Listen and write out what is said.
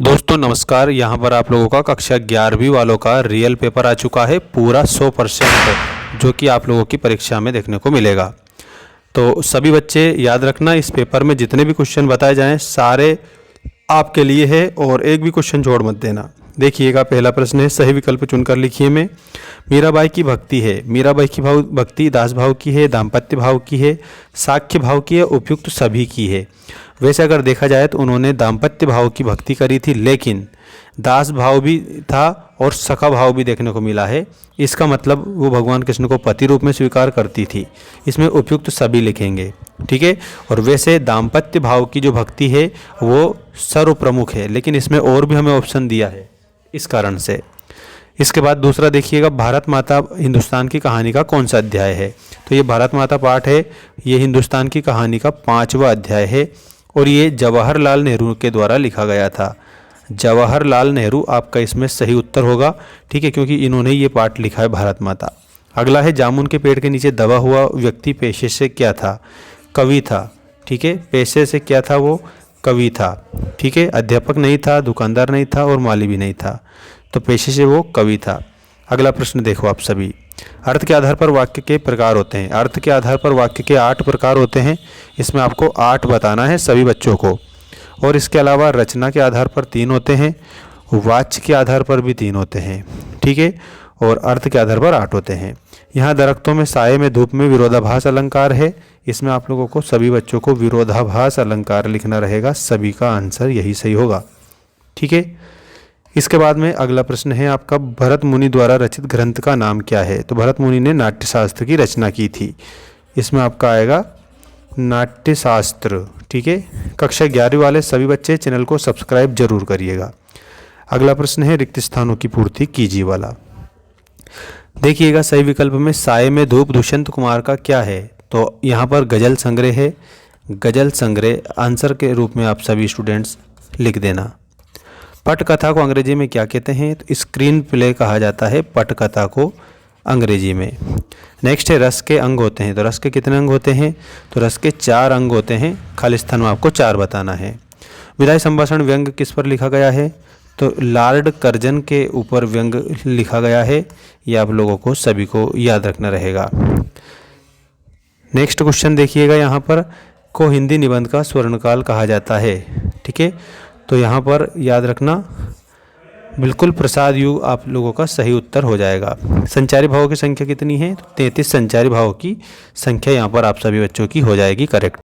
दोस्तों नमस्कार। यहाँ पर आप लोगों का कक्षा 11वीं वालों का रियल पेपर आ चुका है पूरा 100%, जो कि आप लोगों की परीक्षा में देखने को मिलेगा। तो सभी बच्चे याद रखना, इस पेपर में जितने भी क्वेश्चन बताए जाएं सारे आपके लिए है और एक भी क्वेश्चन छोड़ मत देना। देखिएगा, पहला प्रश्न है, सही विकल्प चुनकर लिखिए में। मीराबाई की भक्ति है। मीराबाई की भक्ति दास भाव की है, दाम्पत्य भाव की है, साख्य भाव की है, उपयुक्त सभी की है। वैसे अगर देखा जाए तो उन्होंने दाम्पत्य भाव की भक्ति करी थी, लेकिन दास भाव भी था और सखा भाव भी देखने को मिला है। इसका मतलब वो भगवान कृष्ण को पति रूप में स्वीकार करती थी। इसमें उपयुक्त सभी लिखेंगे, ठीक है। और वैसे दाम्पत्य भाव की जो भक्ति है वो सर्व प्रमुख है, लेकिन इसमें और भी हमें ऑप्शन दिया है इस कारण से। इसके बाद दूसरा देखिएगा, भारत माता हिंदुस्तान की कहानी का कौन सा अध्याय है। तो ये भारत माता पाठ है, ये हिंदुस्तान की कहानी का 5वां अध्याय है और ये जवाहरलाल नेहरू के द्वारा लिखा गया था। जवाहरलाल नेहरू आपका इसमें सही उत्तर होगा, ठीक है, क्योंकि इन्होंने ये पाठ लिखा है भारत माता। अगला है, जामुन के पेड़ के नीचे दबा हुआ व्यक्ति पेशे से क्या था। कवि था, ठीक है। पेशे से क्या था, वो कवि था, ठीक है। अध्यापक नहीं था, दुकानदार नहीं था और माली भी नहीं था, तो पेशे से वो कवि था। अगला प्रश्न देखो आप सभी, अर्थ के आधार पर वाक्य के प्रकार होते हैं। अर्थ के आधार पर वाक्य के 8 प्रकार होते हैं। इसमें आपको 8 बताना है सभी बच्चों को। और इसके अलावा रचना के आधार पर 3 होते हैं, वाच्य के आधार पर भी 3 होते हैं, ठीक है। और अर्थ के आधार पर 8 होते हैं। यहाँ दरख्तों में, साये में, धूप में विरोधाभास अलंकार है। इसमें आप लोगों को सभी बच्चों को विरोधाभास अलंकार लिखना रहेगा। सभी का आंसर यही सही होगा, ठीक है। इसके बाद में अगला प्रश्न है आपका, भरत मुनि द्वारा रचित ग्रंथ का नाम क्या है। तो भरत मुनि ने नाट्यशास्त्र की रचना की थी। इसमें आपका आएगा नाट्यशास्त्र, ठीक है। कक्षा 11वीं वाले सभी बच्चे चैनल को सब्सक्राइब जरूर करिएगा। अगला प्रश्न है, रिक्त स्थानों की पूर्ति कीजिए वाला। देखिएगा, सही विकल्प में साये में धूप दुष्यंत कुमार का क्या है। तो यहाँ पर गजल संग्रह है। गजल संग्रह आंसर के रूप में आप सभी स्टूडेंट्स लिख देना। पटकथा को अंग्रेजी में क्या कहते हैं। तो स्क्रीन प्ले कहा जाता है पटकथा को अंग्रेजी में। नेक्स्ट है, रस के अंग होते हैं। तो रस के कितने अंग होते हैं। तो रस के 4 अंग होते हैं। खाली स्थान में आपको 4 बताना है। विधायी संभाषण व्यंग किस पर लिखा गया है। तो लॉर्ड कर्जन के ऊपर व्यंग लिखा गया है। ये आप लोगों को सभी को याद रखना रहेगा। नेक्स्ट क्वेश्चन देखिएगा, यहाँ पर को हिंदी निबंध का स्वर्णकाल कहा जाता है, ठीक है। तो यहाँ पर याद रखना, बिल्कुल प्रसाद युग आप लोगों का सही उत्तर हो जाएगा। संचारी भावों की संख्या कितनी है। तो 33 संचारी भावों की संख्या यहाँ पर आप सभी बच्चों की हो जाएगी करेक्ट।